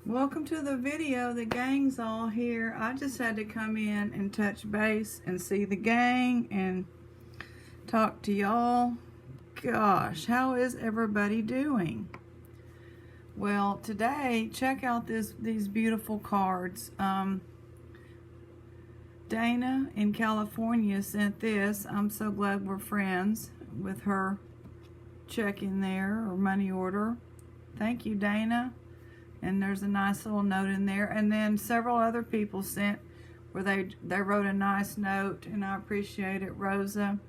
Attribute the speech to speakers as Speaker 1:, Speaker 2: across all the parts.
Speaker 1: Welcome to the video. The gang's all here. I just had to come in and touch base and see the gang and talk to y'all. Gosh, how is everybody doing? Well, today, check out these beautiful cards. Dana in California sent this. I'm so glad we're friends with her check in there or money order. Thank you, Dana. And there's a nice little note in there. And then several other people sent where they wrote a nice note, and I appreciate it. Rosa,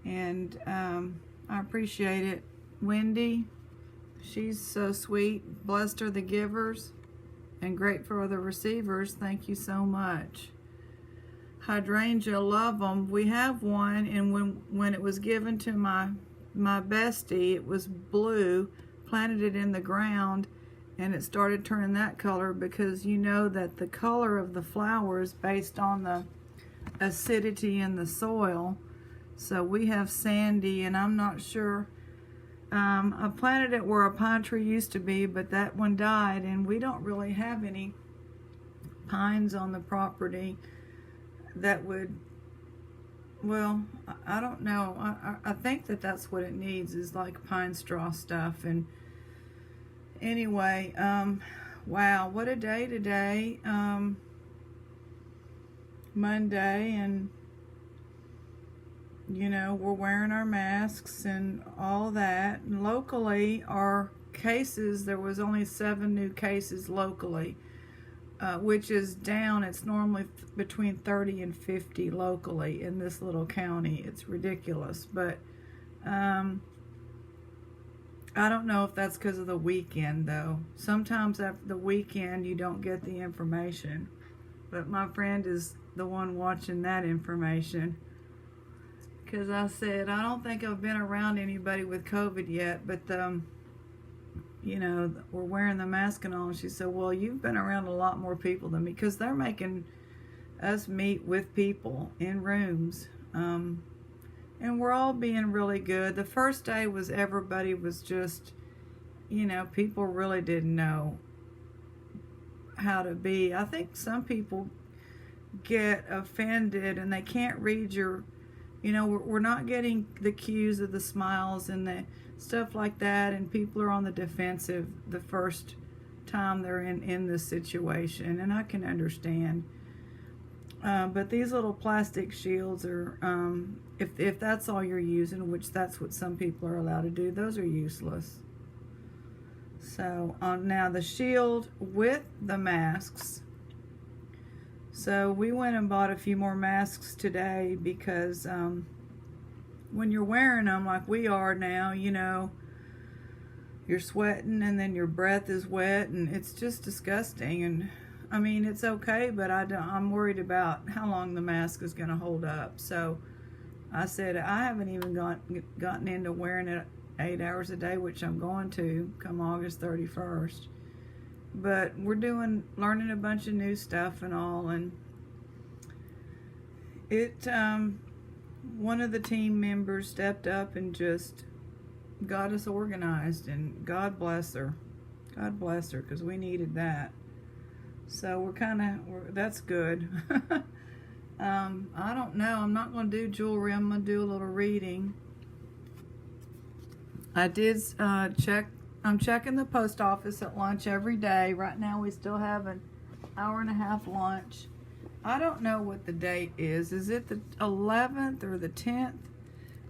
Speaker 1: and I appreciate it. Wendy, she's so sweet. Blessed are the givers and grateful are the receivers. Thank you so much. Hydrangea, love them. We have one, and when it was given to my bestie, it was blue. Planted it in the ground, and it started turning that color, because you know that the color of the flower is based on the acidity in the soil. So we have sandy, and I'm not sure. I planted it where a pine tree used to be, but that one died, and we don't really have any pines on the property that would, well, I don't know. I think that's what it needs, is like pine straw stuff. And anyway, wow, what a day today. Monday, and you know, we're wearing our masks and all that. And locally, our cases, there was only 7 new cases locally, which is down. It's normally between 30 and 50 locally in this little county. It's ridiculous, but I don't know if that's because of the weekend, though. Sometimes after the weekend, you don't get the information. But my friend is the one watching that information. Because I said, I don't think I've been around anybody with COVID yet, but, you know, we're wearing the mask and all. And she said, well, you've been around a lot more people than me. Because they're making us meet with people in rooms. And we're all being really good. The first day was, everybody was just, you know, people really didn't know how to be. I think some people get offended and they can't read your, you know, we're not getting the cues of the smiles and the stuff like that. And people are on the defensive the first time they're in this situation. And I can understand. But these little plastic shields are, if that's all you're using, which that's what some people are allowed to do, those are useless. So now the shield with the masks. So we went and bought a few more masks today, because when you're wearing them like we are now, you know, you're sweating and then your breath is wet, and it's just disgusting. And I mean, it's okay, but I'm worried about how long the mask is going to hold up. So I said, I haven't even gotten into wearing it 8 hours a day, which I'm going to come August 31st. But we're learning a bunch of new stuff and all. And one of the team members stepped up and just got us organized, and God bless her. God bless her, because we needed that. So that's good. I don't know. I'm not going to do jewelry. I'm going to do a little reading. I did check. I'm checking the post office at lunch every day. Right now we still have an hour-and-a-half lunch. I don't know what the date is. Is it the 11th or the 10th?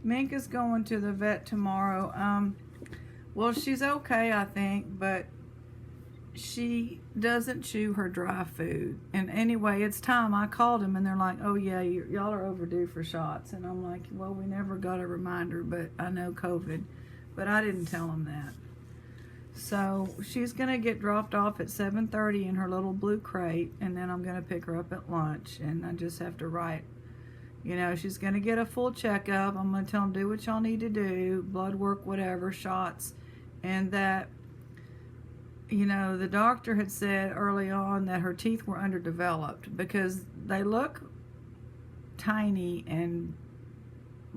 Speaker 1: Mink is going to the vet tomorrow. Well, she's okay, I think, but she doesn't chew her dry food. And anyway, it's time. I called them, and they're like, oh yeah, y'all are overdue for shots. And I'm like, well, we never got a reminder, but I know COVID. But I didn't tell them that. So she's going to get dropped off at 7:30 in her little blue crate, and then I'm going to pick her up at lunch. And I just have to write, you know, she's going to get a full checkup. I'm going to tell them, do what y'all need to do, blood work, whatever, shots. And that, you know, the doctor had said early on that her teeth were underdeveloped, because they look tiny and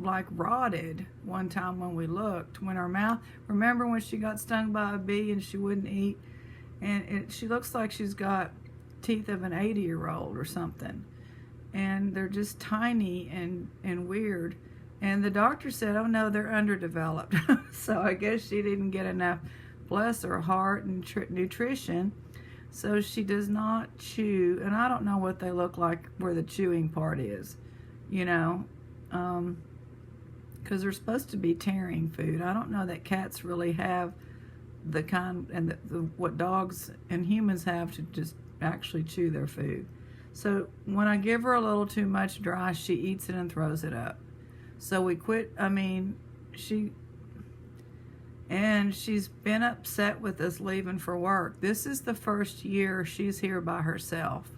Speaker 1: like rotted one time when we looked. When her mouth, remember when she got stung by a bee and she wouldn't eat? and she looks like she's got teeth of an 80-year-old or something, and they're just tiny and weird. And the doctor said, oh no, they're underdeveloped. So I guess she didn't get enough, bless her heart, and nutrition. So she does not chew, and I don't know what they look like where the chewing part is, you know, because they're supposed to be tearing food. I don't know that cats really have the kind, and what dogs and humans have to just actually chew their food. So when I give her a little too much dry, she eats it and throws it up. So we quit. She's been upset with us leaving for work. This is the first year she's here by herself.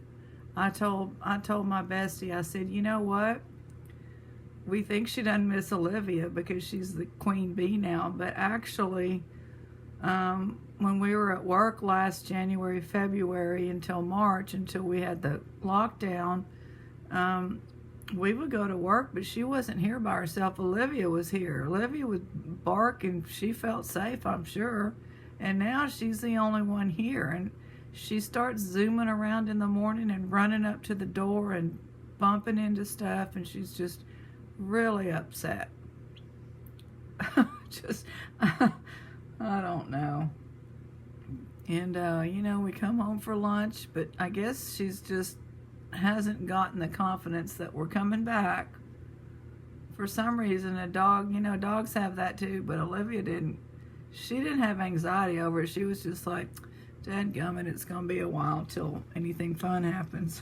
Speaker 1: I told my bestie, I said, you know what? We think she doesn't miss Olivia because she's the queen bee now, but actually, when we were at work last January, February, until March, until we had the lockdown, we would go to work, but she wasn't here by herself. Olivia was here. Olivia would bark, and she felt safe, I'm sure. And now she's the only one here. And she starts zooming around in the morning and running up to the door and bumping into stuff, and she's just really upset. I don't know. And, we come home for lunch, but I guess she's just hasn't gotten the confidence that we're coming back. For some reason, a dog, dogs have that too, but Olivia didn't. She didn't have anxiety over it. She was just like, dadgummit, it's going to be a while till anything fun happens.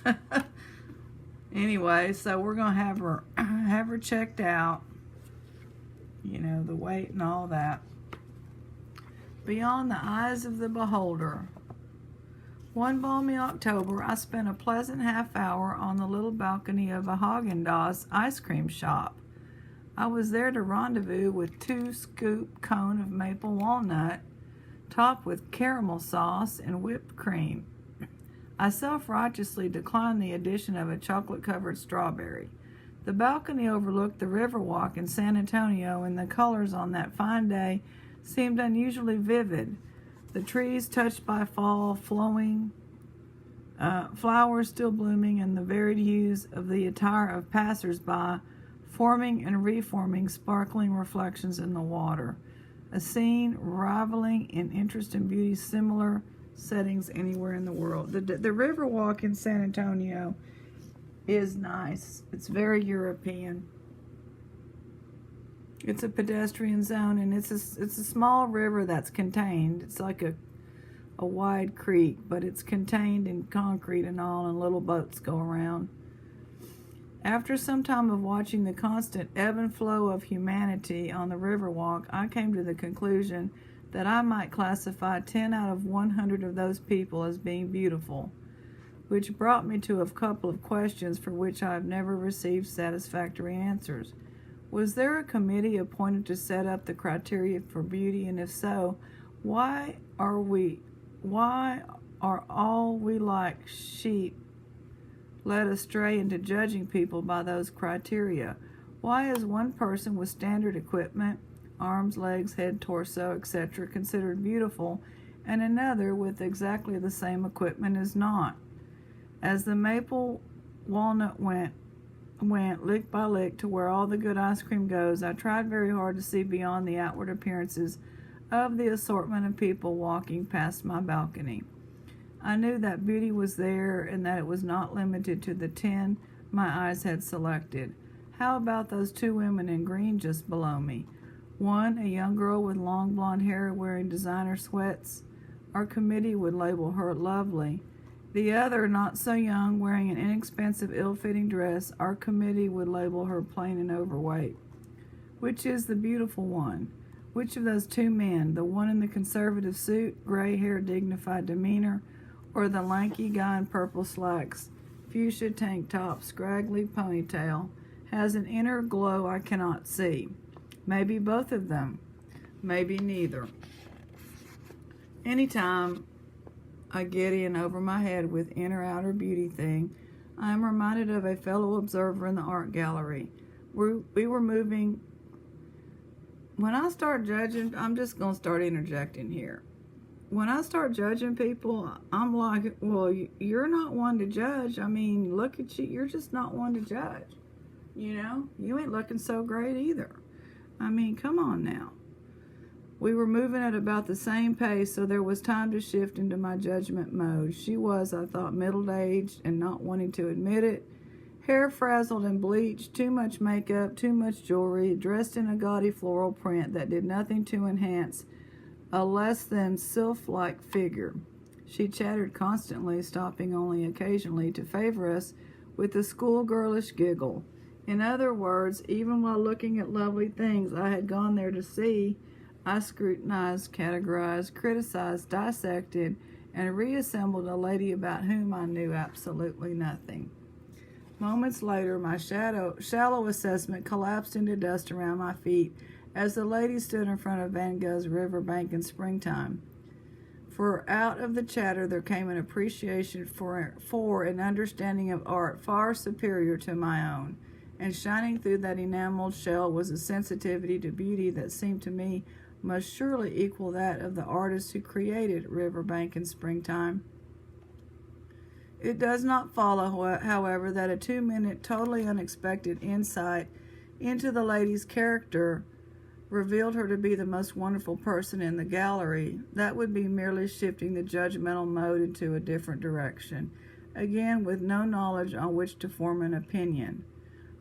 Speaker 1: Anyway, so we're going to have her checked out, the weight and all that. Beyond the eyes of the beholder. One balmy October, I spent a pleasant half hour on the little balcony of a Haagen-Dazs ice cream shop. I was there to rendezvous with 2-scoop cone of maple walnut, topped with caramel sauce and whipped cream. I self-righteously declined the addition of a chocolate-covered strawberry. The balcony overlooked the Riverwalk in San Antonio, and the colors on that fine day seemed unusually vivid. The trees touched by fall, flowing, flowers still blooming, and the varied hues of the attire of passers-by, forming and reforming sparkling reflections in the water. A scene rivaling in interest and beauty similar settings anywhere in the world. The Riverwalk in San Antonio is nice. It's very European. It's a pedestrian zone, and it's a small river that's contained. It's like a wide creek, but it's contained in concrete and all, and little boats go around. After some time of watching the constant ebb and flow of humanity on the Riverwalk, I came to the conclusion that I might classify 10 out of 100 of those people as being beautiful, which brought me to a couple of questions for which I have never received satisfactory answers. Was there a committee appointed to set up the criteria for beauty, and if so, why are all we like sheep led astray into judging people by those criteria? Why is one person with standard equipment, arms, legs, head, torso, etc., considered beautiful, and another with exactly the same equipment is not? As the maple walnut went lick by lick to where all the good ice cream goes, I tried very hard to see beyond the outward appearances of the assortment of people walking past my balcony. I knew that beauty was there and that it was not limited to the 10 my eyes had selected. How about those 2 women in green just below me? One, a young girl with long blonde hair wearing designer sweats. Our committee would label her lovely. The other, not so young, wearing an inexpensive, ill-fitting dress. Our committee would label her plain and overweight. Which is the beautiful one? Which of those 2 men, the one in the conservative suit, gray hair, dignified demeanor, or the lanky guy in purple slacks, fuchsia tank top, scraggly ponytail, has an inner glow I cannot see? Maybe both of them. Maybe neither. Anytime I get in over my head with inner outer beauty thing, I am reminded of a fellow observer in the art gallery. We were moving. When I start judging, I'm just going to start interjecting here. when I start judging people, I'm like, well, you're not one to judge. I mean, look at you. You're just not one to judge. You know, you ain't looking so great either. I mean, come on now. We were moving at about the same pace, so there was time to shift into my judgment mode. She was, I thought, middle-aged and not wanting to admit it. Hair frazzled and bleached, too much makeup, too much jewelry, dressed in a gaudy floral print that did nothing to enhance a less than sylph-like figure. She chattered constantly, stopping only occasionally to favor us with a schoolgirlish giggle. In other words, even while looking at lovely things I had gone there to see, I scrutinized, categorized, criticized, dissected, and reassembled a lady about whom I knew absolutely nothing. Moments later, my shallow assessment collapsed into dust around my feet as the lady stood in front of Van Gogh's Riverbank in springtime. For out of the chatter there came an appreciation for an understanding of art far superior to my own, and shining through that enameled shell was a sensitivity to beauty that seemed to me must surely equal that of the artist who created Riverbank in springtime. It does not follow, however, that a 2-minute, totally unexpected insight into the lady's character revealed her to be the most wonderful person in the gallery. That would be merely shifting the judgmental mode into a different direction, again with no knowledge on which to form an opinion.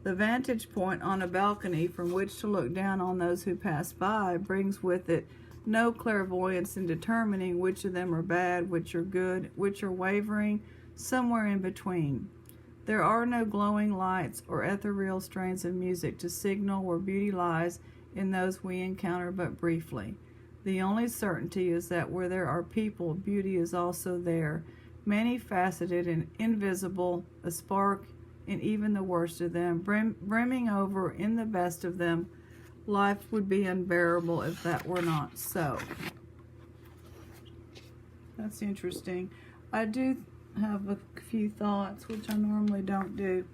Speaker 1: The vantage point on a balcony from which to look down on those who pass by brings with it no clairvoyance in determining which of them are bad, which are good, which are wavering, somewhere in between. There are no glowing lights or ethereal strains of music to signal where beauty lies in those we encounter but briefly. The only certainty is that where there are people, beauty is also there, many-faceted and invisible, a spark in even the worst of them, brimming over in the best of them. Life would be unbearable if that were not so. That's interesting. I do have a few thoughts, which I normally don't do.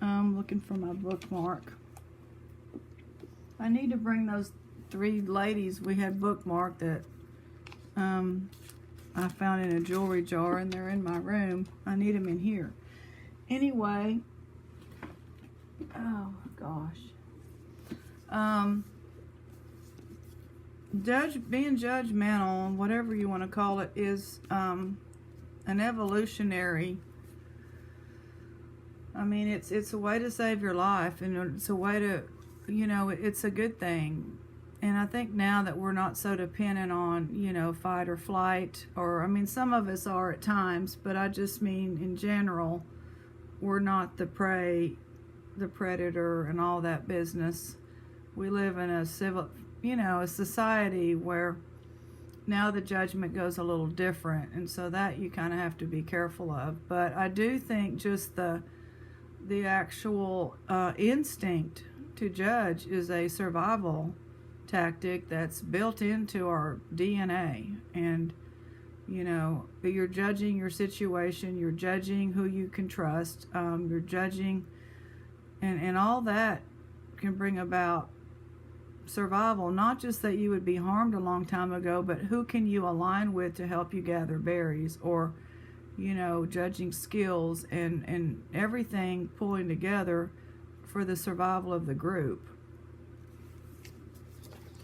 Speaker 1: I'm looking for my bookmark. I need to bring those 3 ladies we had bookmarked that I found in a jewelry jar, and they're in my room. I need them in here. Anyway, oh gosh. Being judgmental, whatever you want to call it, is an evolutionary. I mean, it's a way to save your life, and it's a way to, it's a good thing. And I think now that we're not so dependent on, fight or flight, or, I mean, some of us are at times, but I just mean in general, we're not the prey, the predator, and all that business. We live in a a society where now the judgment goes a little different, and so that you kind of have to be careful of. But I do think just the actual instinct to judge is a survival tactic that's built into our DNA. And you're judging your situation, you're judging who you can trust, you're judging, and all that can bring about survival. Not just that you would be harmed a long time ago, but who can you align with to help you gather berries, or judging skills and everything pulling together for the survival of the group.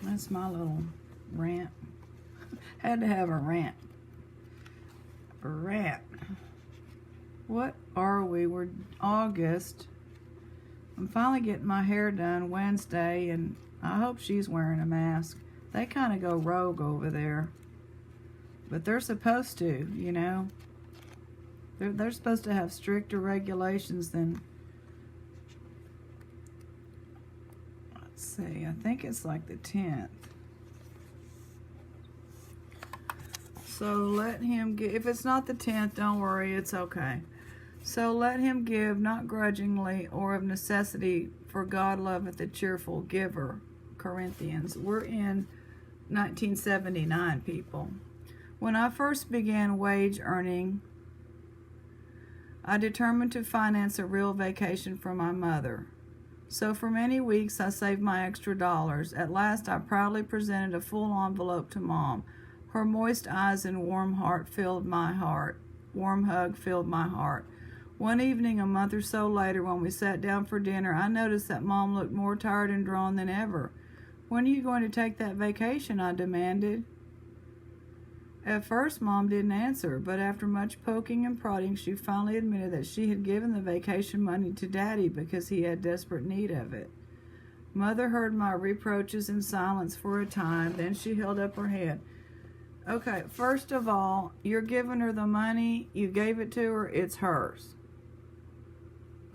Speaker 1: That's my little rant. Had to have a rant. What are we? We're August. I'm finally getting my hair done Wednesday, and I hope she's wearing a mask. They kind of go rogue over there, but they're supposed to, They're supposed to have stricter regulations than, let's see, I think it's like the 10th. So let him give. If it's not the 10th, don't worry, it's okay. So let him give, not grudgingly or of necessity, for God loveth a cheerful giver. Corinthians. We're in 1979, people. When I first began wage earning, I determined to finance a real vacation for my mother. So for many weeks I saved my extra dollars. At last I proudly presented a full envelope to Mom. Her moist eyes and warm hug filled my heart. One evening, a month or so later, when we sat down for dinner, I noticed that Mom looked more tired and drawn than ever. "When are you going to take that vacation?" I demanded. At first, Mom didn't answer, but after much poking and prodding, she finally admitted that she had given the vacation money to Daddy because he had desperate need of it. Mother heard my reproaches in silence for a time, then she held up her head. "Okay, first of all, you're giving her the money, you gave it to her, it's hers."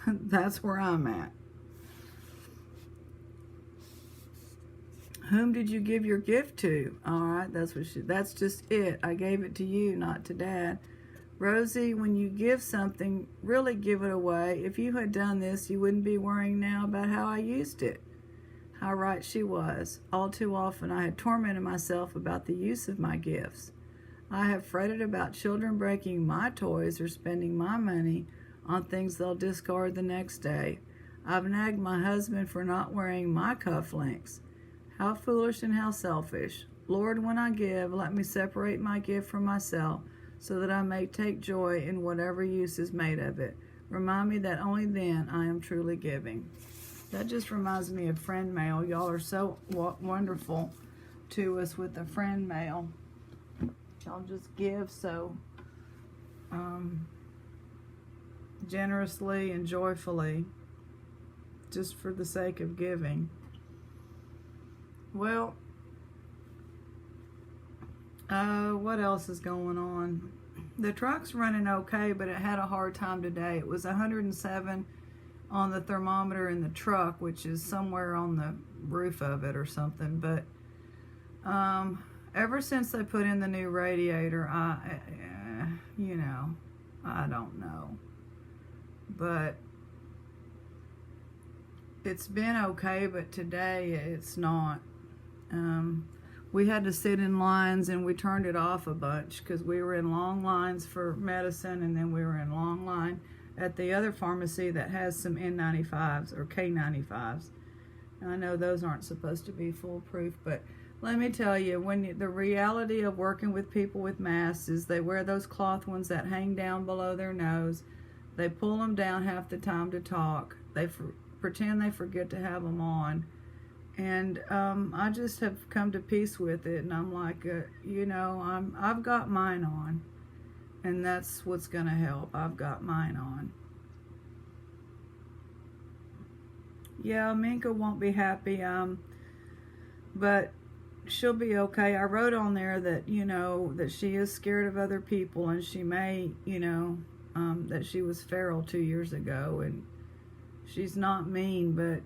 Speaker 1: That's where I'm at. "Whom did you give your gift to?" "All right, that's just it. I gave it to you, not to Dad." "Rosie, when you give something, really give it away. If you had done this, you wouldn't be worrying now about how I used it." How right she was. All too often I had tormented myself about the use of my gifts. I have fretted about children breaking my toys or spending my money on things they'll discard the next day. I've nagged my husband for not wearing my cufflinks. How foolish and how selfish. Lord, when I give, let me separate my gift from myself so that I may take joy in whatever use is made of it. Remind me that only then I am truly giving. That just reminds me of friend mail. Y'all are so wonderful to us with the friend mail. Y'all just give so generously and joyfully, just for the sake of giving. Well, what else is going on? The truck's running okay, but it had a hard time today. It was 107 on the thermometer in the truck, which is somewhere on the roof of it or something. But ever since they put in the new radiator, I don't know. But it's been okay, but today it's not. We had to sit in lines, and we turned it off a bunch because we were in long lines for medicine, and then we were in long line at the other pharmacy that has some N95s or K95s. I know those aren't supposed to be foolproof, but let me tell you, the reality of working with people with masks is they wear those cloth ones that hang down below their nose. They pull them down half the time to talk. They pretend they forget to have them on. And I just have come to peace with it, and I'm like, I've got mine on. And that's what's going to help. I've got mine on. Yeah, Minka won't be happy, but she'll be okay. I wrote on there that, that she is scared of other people, and she may, that she was feral 2 years ago, and she's not mean, but,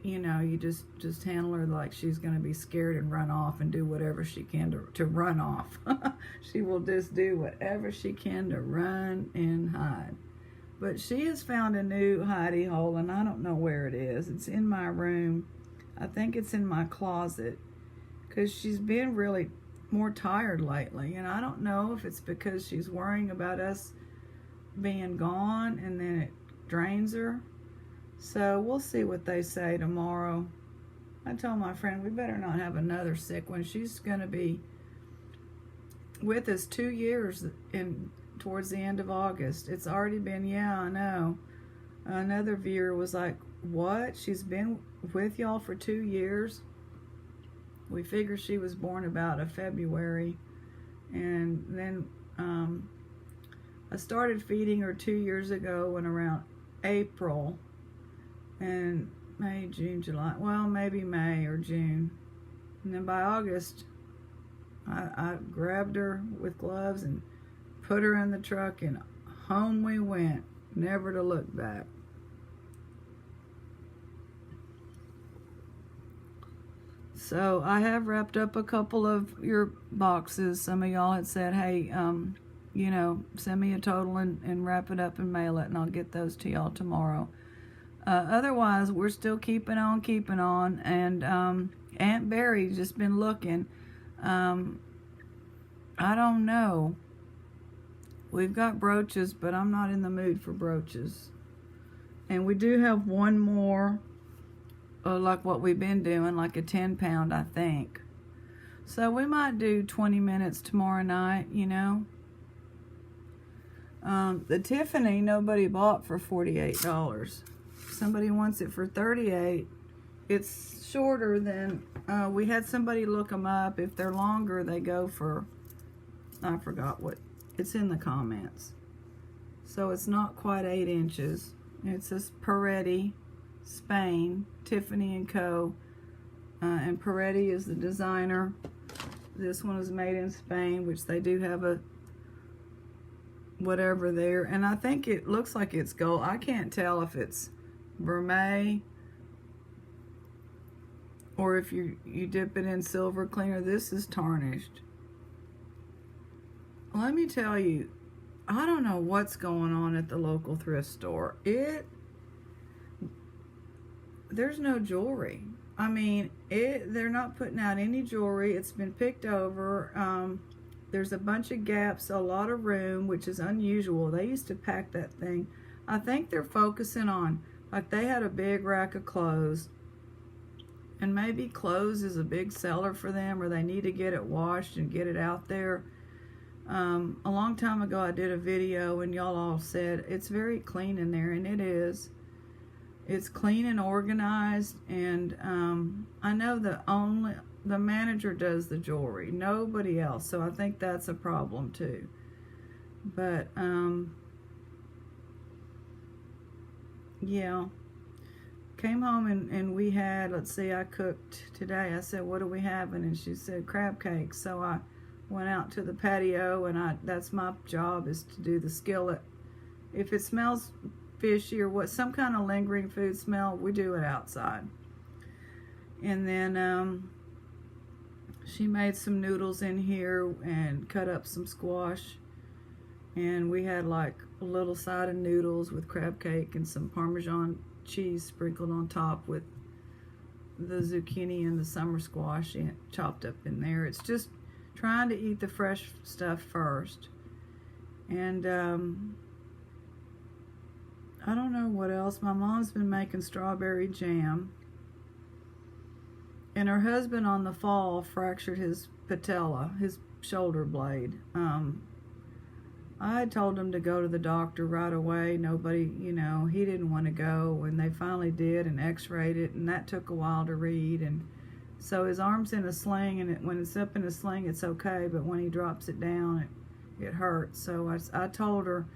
Speaker 1: you just handle her like she's going to be scared and run off and do whatever she can to run off. She will just do whatever she can to run and hide. But she has found a new hidey hole, and I don't know where it is. It's in my room. I think it's in my closet, because she's been really more tired lately, and I don't know if it's because she's worrying about us being gone and then it drains her. So we'll see what they say tomorrow. I told my friend we better not have another sick one. She's going to be with us 2 years towards the end of August. It's already been, yeah, I know. Another viewer was like, what? She's been with y'all for 2 years? We figure she was born about a February. And then I started feeding her 2 years ago in around April. And May, June, July, well, maybe May or June. And then by August, I grabbed her with gloves and put her in the truck, and home we went, never to look back. So I have wrapped up a couple of your boxes. Some of y'all had said, hey, send me a total and wrap it up and mail it, and I'll get those to y'all tomorrow. Otherwise, we're still keeping on, and Aunt Barry's just been looking. I don't know. We've got brooches, but I'm not in the mood for brooches. And we do have one more, like what we've been doing, like a 10 pound, I think. So we might do 20 minutes tomorrow night, you know. The Tiffany nobody bought for $48. Somebody wants it for $38. It's shorter than, we had somebody look them up. If they're longer, they go for, I forgot what, it's in the comments. So it's not quite 8 inches. It says Peretti, Spain, Tiffany & Co. And Peretti is the designer. This one is made in Spain, which they do have a whatever there. And I think it looks like it's gold. I can't tell if it's vermeil or if you dip it in silver cleaner. This is tarnished. Let me tell you, I don't know what's going on at the local thrift store. There's no jewelry. I mean, they're not putting out any jewelry. It's been picked over. There's a bunch of gaps, a lot of room, which is unusual. They used to pack that thing. I think they're focusing on, like they had a big rack of clothes, and maybe clothes is a big seller for them, or they need to get it washed and get it out there. A long time ago I did a video and y'all all said it's very clean in there, and it is. It's clean and organized, and I know the manager does the jewelry, nobody else, so I think that's a problem too. But yeah, came home and we had, let's see, I cooked today. I said, what are we having? And she said crab cakes. So I went out to the patio, and that's my job, is to do the skillet. If it smells fishy or what, some kind of lingering food smell, we do it outside. And then she made some noodles in here and cut up some squash, and we had like a little side of noodles with crab cake and some Parmesan cheese sprinkled on top with the zucchini and the summer squash chopped up in there. It's just trying to eat the fresh stuff first. And I don't know what else. My mom's been making strawberry jam. And her husband on the fall fractured his patella, his shoulder blade. I had told him to go to the doctor right away. Nobody, you know, he didn't want to go. And they finally did and x-rayed it. And that took a while to read. And so his arm's in a sling. And when it's up in a sling, it's okay. But when he drops it down, it hurts. So I told her,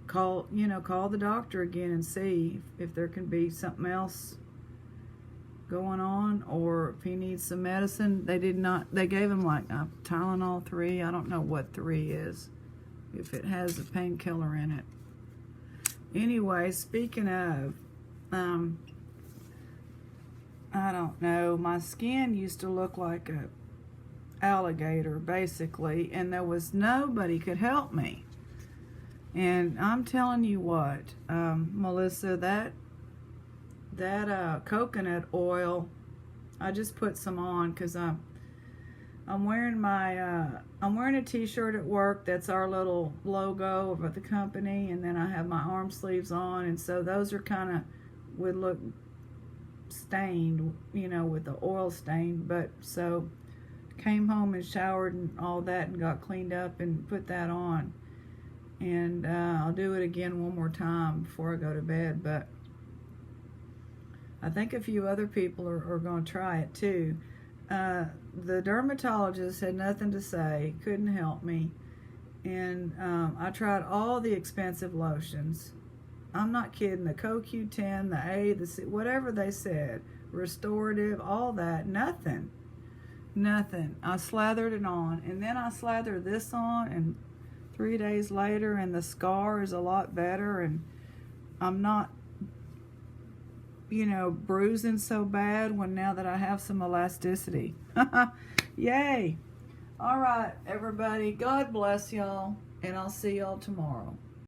Speaker 1: call the doctor again and see if there can be something else going on, or if he needs some medicine. They gave him like a Tylenol 3. I don't know what 3 is, if it has a painkiller in it. Anyway, speaking of, I don't know, my skin used to look like a alligator basically, and there was nobody could help me. And I'm telling you what, Melissa, that coconut oil, I just put some on because I'm wearing I'm wearing a t-shirt at work that's our little logo of the company, and then I have my arm sleeves on, and so those are kind of would look stained, you know, with the oil stain. But so came home and showered and all that and got cleaned up and put that on. And I'll do it again one more time before I go to bed. But I think a few other people are going to try it too. The dermatologist had nothing to say, couldn't help me. And I tried all the expensive lotions. I'm not kidding. The CoQ10, the A, the C, whatever they said, restorative, all that, nothing. I slathered it on. And then I slathered this on, and 3 days later, and the scar is a lot better, and I'm not, you know, bruising so bad now that I have some elasticity. Yay! All right, everybody, God bless y'all, and I'll see y'all tomorrow.